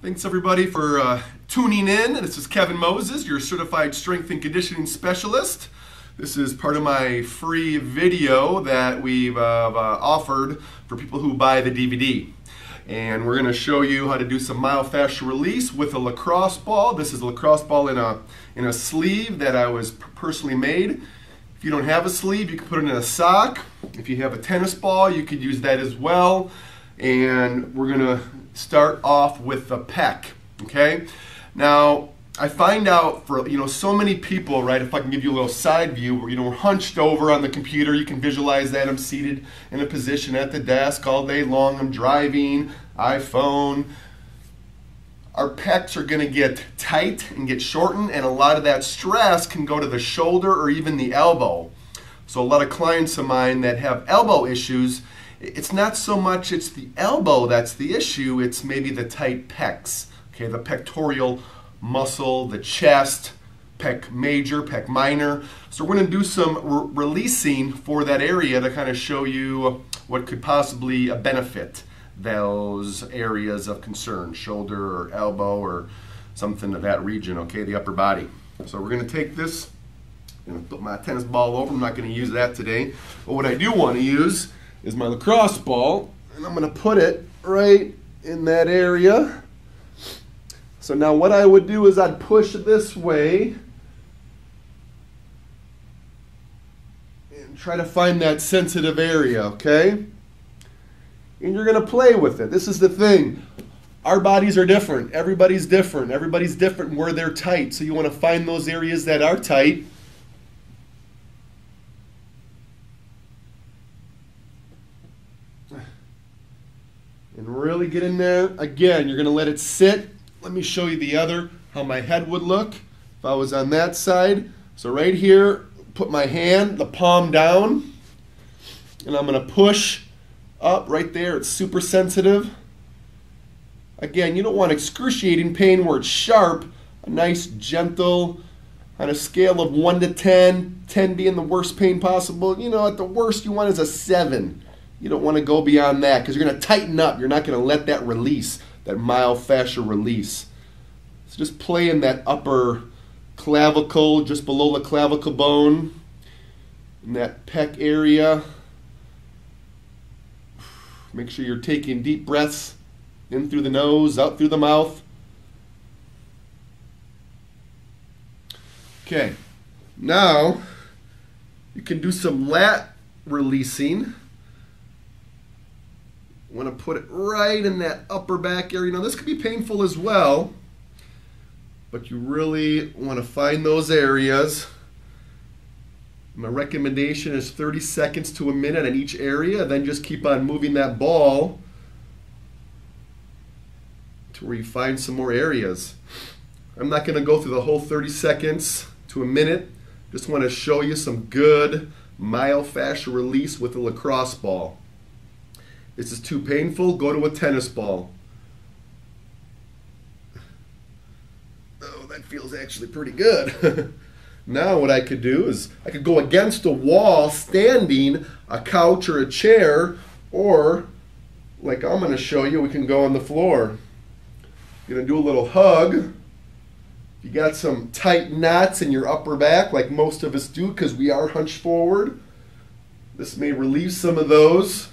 Thanks everybody for tuning in. This is Kevin Moses, your certified strength and conditioning specialist. This is part of my free video that we've offered for people who buy the DVD. And we're going to show you how to do some myofascial release with a lacrosse ball. This is a lacrosse ball in a sleeve that I was personally made. If you don't have a sleeve, you can put it in a sock. If you have a tennis ball, you could use that as well. And we're going to start off with the pec, okay? Now, I find out for, so many people, right, if I can give you a little side view where, we're hunched over on the computer, you can visualize that I'm seated in a position at the desk all day long, I'm driving, iPhone. Our pecs are gonna get tight and get shortened, and a lot of that stress can go to the shoulder or even the elbow. So a lot of clients of mine that have elbow issues, it's not so much it's the elbow that's the issue, it's maybe the tight pecs, okay, the pectoral muscle, the chest, pec major, pec minor. So we're going to do some releasing for that area to kind of show you what could possibly benefit those areas of concern, shoulder or elbow or something of that region, okay, the upper body. So we're going to take this, I'm going to put my tennis ball over, I'm not going to use that today, but what I do want to use is my lacrosse ball, and I'm going to put it right in that area. So now what I would do is I'd push this way and try to find that sensitive area, okay? And you're going to play with it. This is the thing. Our bodies are different. Everybody's different. Everybody's different where they're tight. So you want to find those areas that are tight. And really get in there. Again, you're going to let it sit. Let me show you the other, how my head would look if I was on that side. So right here, put my hand, the palm down, and I'm going to push up right there. It's super sensitive. Again, you don't want excruciating pain where it's sharp. A nice, gentle, on a scale of 1 to 10, 10 being the worst pain possible. At the worst you want is a 7. You don't want to go beyond that because you're going to tighten up. You're not going to let that release, that myofascial release. So just play in that upper clavicle, just below the clavicle bone, in that pec area. Make sure you're taking deep breaths in through the nose, out through the mouth. Okay, now you can do some lat releasing. Want to put it right in that upper back area. Now this could be painful as well, but you really want to find those areas. My recommendation is 30 seconds to a minute in each area, then just keep on moving that ball to where you find some more areas. I'm not going to go through the whole 30 seconds to a minute. Just want to show you some good myofascial release with a lacrosse ball. This is too painful, go to a tennis ball. Oh, that feels actually pretty good. Now what I could do is I could go against a wall standing, a couch or a chair, or like I'm going to show you, we can go on the floor. You're going to do a little hug. If you got some tight knots in your upper back, like most of us do because we are hunched forward, this may relieve some of those.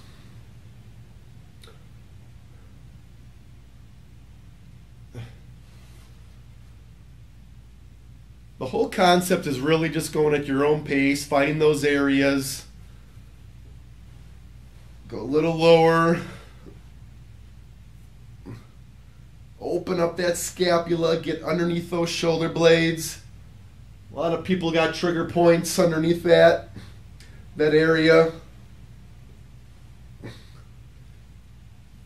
The whole concept is really just going at your own pace, finding those areas. Go a little lower. Open up that scapula, get underneath those shoulder blades. A lot of people got trigger points underneath that area.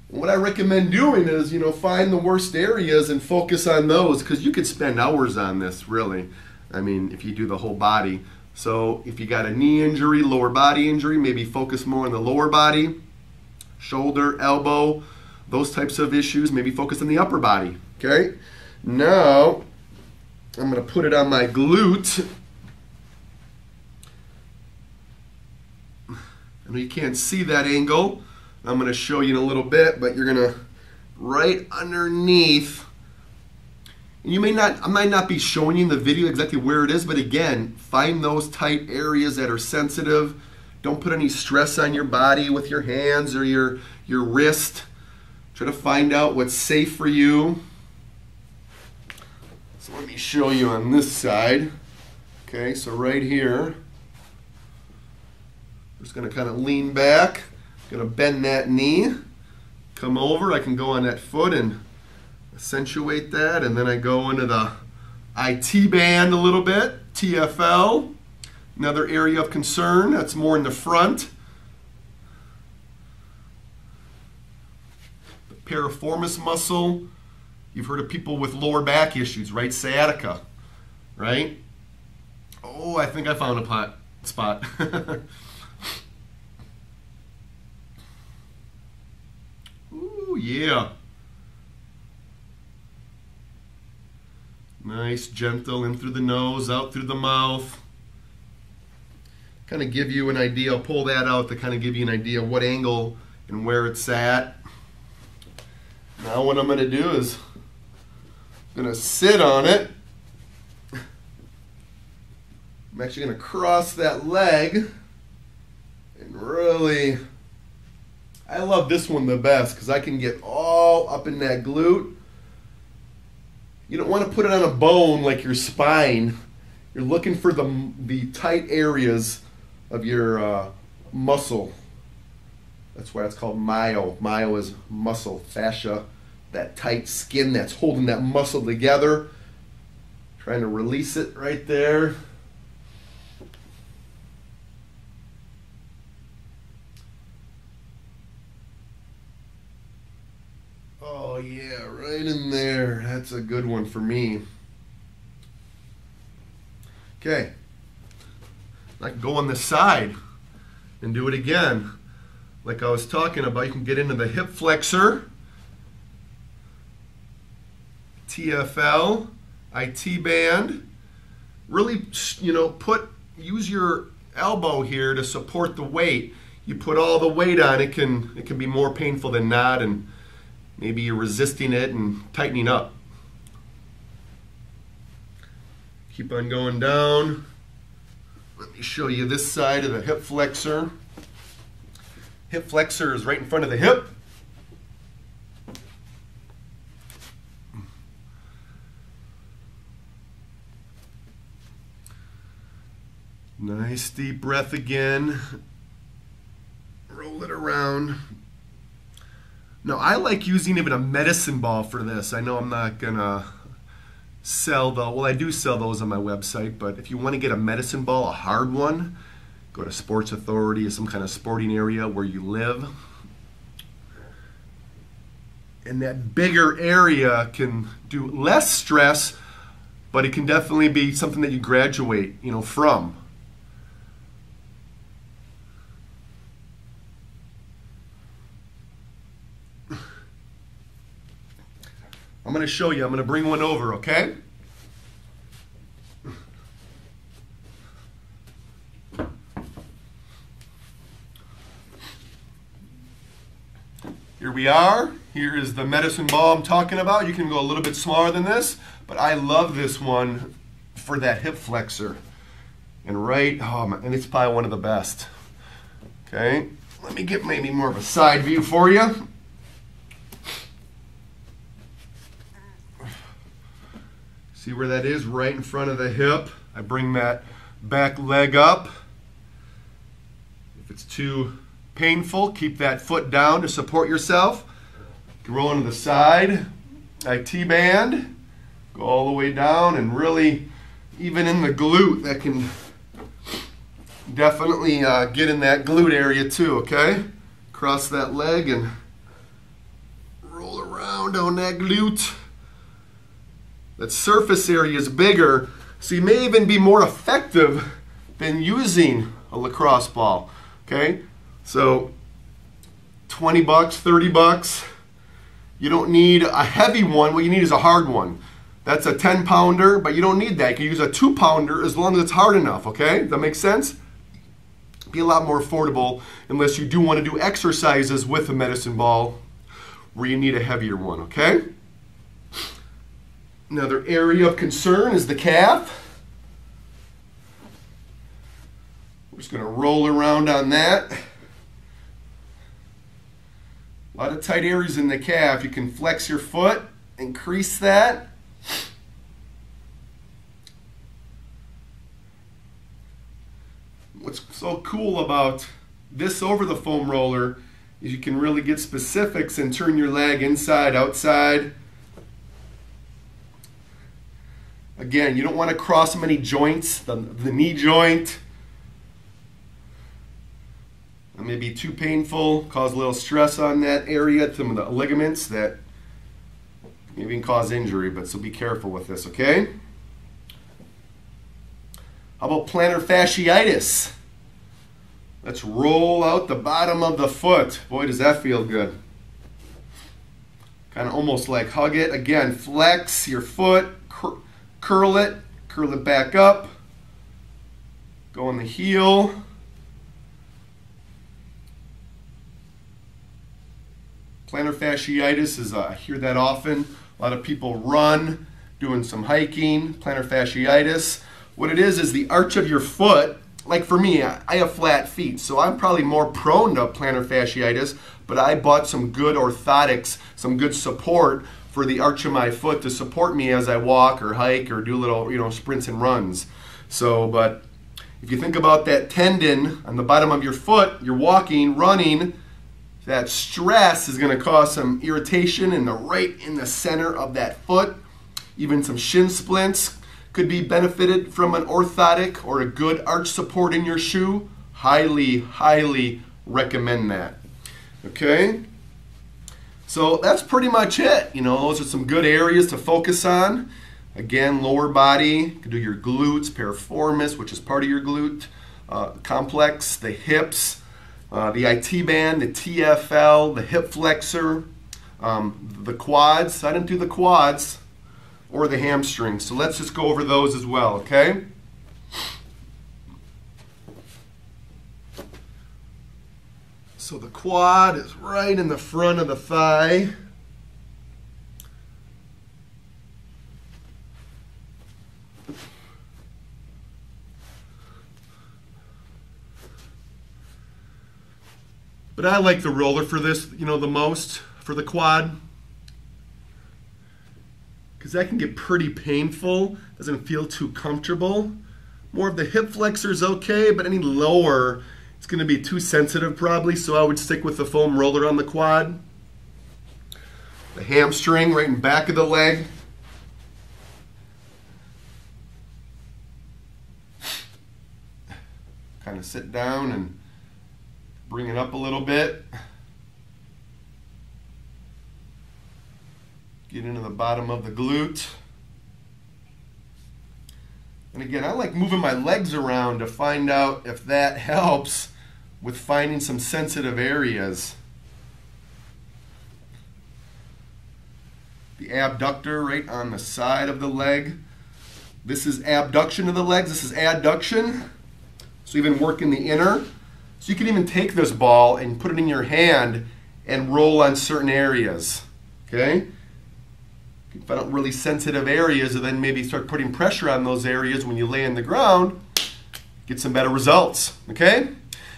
What I recommend doing is, find the worst areas and focus on those because you could spend hours on this, really. I mean, if you do the whole body. So if you got a knee injury, lower body injury, maybe focus more on the lower body, shoulder, elbow, those types of issues, maybe focus on the upper body, okay? Now, I'm going to put it on my glute. I know you can't see that angle. I'm going to show you in a little bit, but you're going to right underneath And I might not be showing you in the video exactly where it is, but again, find those tight areas that are sensitive. Don't put any stress on your body with your hands or your wrist. Try to find out what's safe for you. So let me show you on this side. Okay, so right here, I'm just going to kind of lean back. I'm going to bend that knee, come over. I can go on that foot and accentuate that, and then I go into the IT band a little bit, TFL. Another area of concern, that's more in the front. The Piriformis muscle. You've heard of people with lower back issues, right? Sciatica, right? Oh, I think I found a hot spot. Ooh, yeah. Nice, gentle, in through the nose, out through the mouth. Kind of give you an idea, I'll pull that out to kind of give you an idea of what angle and where it's at. Now what I'm going to do is I'm going to sit on it. I'm actually going to cross that leg and really, I love this one the best because I can get all up in that glute. You don't want to put it on a bone like your spine. You're looking for the tight areas of your muscle. That's why it's called myo. Myo is muscle, fascia, that tight skin that's holding that muscle together. Trying to release it right there. Oh yeah, right in there. That's a good one for me. Okay. I can go on the side and do it again. Like I was talking about, you can get into the hip flexor, TFL, IT band. Really, use your elbow here to support the weight. You put all the weight on, it can be more painful than not, and maybe you're resisting it and tightening up. Keep on going down. Let me show you this side of the hip flexor. Hip flexor is right in front of the hip. Nice deep breath again. Roll it around. Now I like using even a medicine ball for this. I know I'm not gonna sell well, I do sell those on my website, but if you want to get a medicine ball, a hard one, go to Sports Authority or some kind of sporting area where you live. And that bigger area can do less stress, but it can definitely be something that you graduate, from. I'm going to show you. I'm going to bring one over, okay? Here we are. Here is the medicine ball I'm talking about. You can go a little bit smaller than this, but I love this one for that hip flexor. And and it's probably one of the best. Okay, let me get maybe more of a side view for you. See where that is? Right in front of the hip. I bring that back leg up. If it's too painful, keep that foot down to support yourself. You can roll into the side, IT band, go all the way down, and really, even in the glute, that can definitely get in that glute area too, okay? Cross that leg and roll around on that glute. That surface area is bigger, so you may even be more effective than using a lacrosse ball, okay? So 20 bucks, 30 bucks. You don't need a heavy one. What you need is a hard one. That's a 10-pounder, but you don't need that. You can use a 2-pounder as long as it's hard enough, okay? That makes sense? Be a lot more affordable unless you do want to do exercises with a medicine ball where you need a heavier one, okay? Another area of concern is the calf. We're just going to roll around on that. A lot of tight areas in the calf. You can flex your foot, increase that. What's so cool about this over the foam roller is you can really get specifics and turn your leg inside, outside. Again, you don't want to cross many joints, the knee joint. It may be too painful, cause a little stress on that area, some of the ligaments that maybe can cause injury, but so be careful with this, okay? How about plantar fasciitis? Let's roll out the bottom of the foot. Boy, does that feel good. Kind of almost like hug it. Again, flex your foot, curl it back up, go on the heel. Plantar fasciitis is, I hear that often. A lot of people run, doing some hiking, plantar fasciitis. What it is the arch of your foot. Like for me, I have flat feet, so I'm probably more prone to plantar fasciitis, but I bought some good orthotics, some good support for the arch of my foot to support me as I walk or hike or do little, sprints and runs. So, but if you think about that tendon on the bottom of your foot, you're walking, running, that stress is going to cause some irritation right in the center of that foot. Even some shin splints could be benefited from an orthotic or a good arch support in your shoe. Highly, highly recommend that. Okay? So that's pretty much it. Those are some good areas to focus on. Again, lower body, you can do your glutes, piriformis, which is part of your glute complex, the hips, the IT band, the TFL, the hip flexor, the quads. I didn't do the quads or the hamstrings. So let's just go over those as well, okay? So the quad is right in the front of the thigh. But I like the roller for this, the most, for the quad. Because that can get pretty painful, doesn't feel too comfortable. More of the hip flexor is okay, but any lower, it's going to be too sensitive probably, so I would stick with the foam roller on the quad. The hamstring right in back of the leg. Kind of sit down and bring it up a little bit. Get into the bottom of the glute. And again, I like moving my legs around to find out if that helps with finding some sensitive areas. The abductor right on the side of the leg. This is abduction of the legs, this is adduction. So even working the inner. So you can even take this ball and put it in your hand and roll on certain areas, okay? If you find out really sensitive areas and then maybe start putting pressure on those areas when you lay in the ground, get some better results, okay?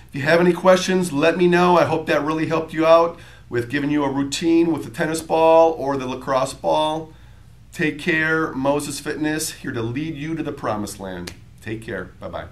If you have any questions, let me know. I hope that really helped you out with giving you a routine with the tennis ball or the lacrosse ball. Take care. Moses Fitness, here to lead you to the promised land. Take care. Bye-bye.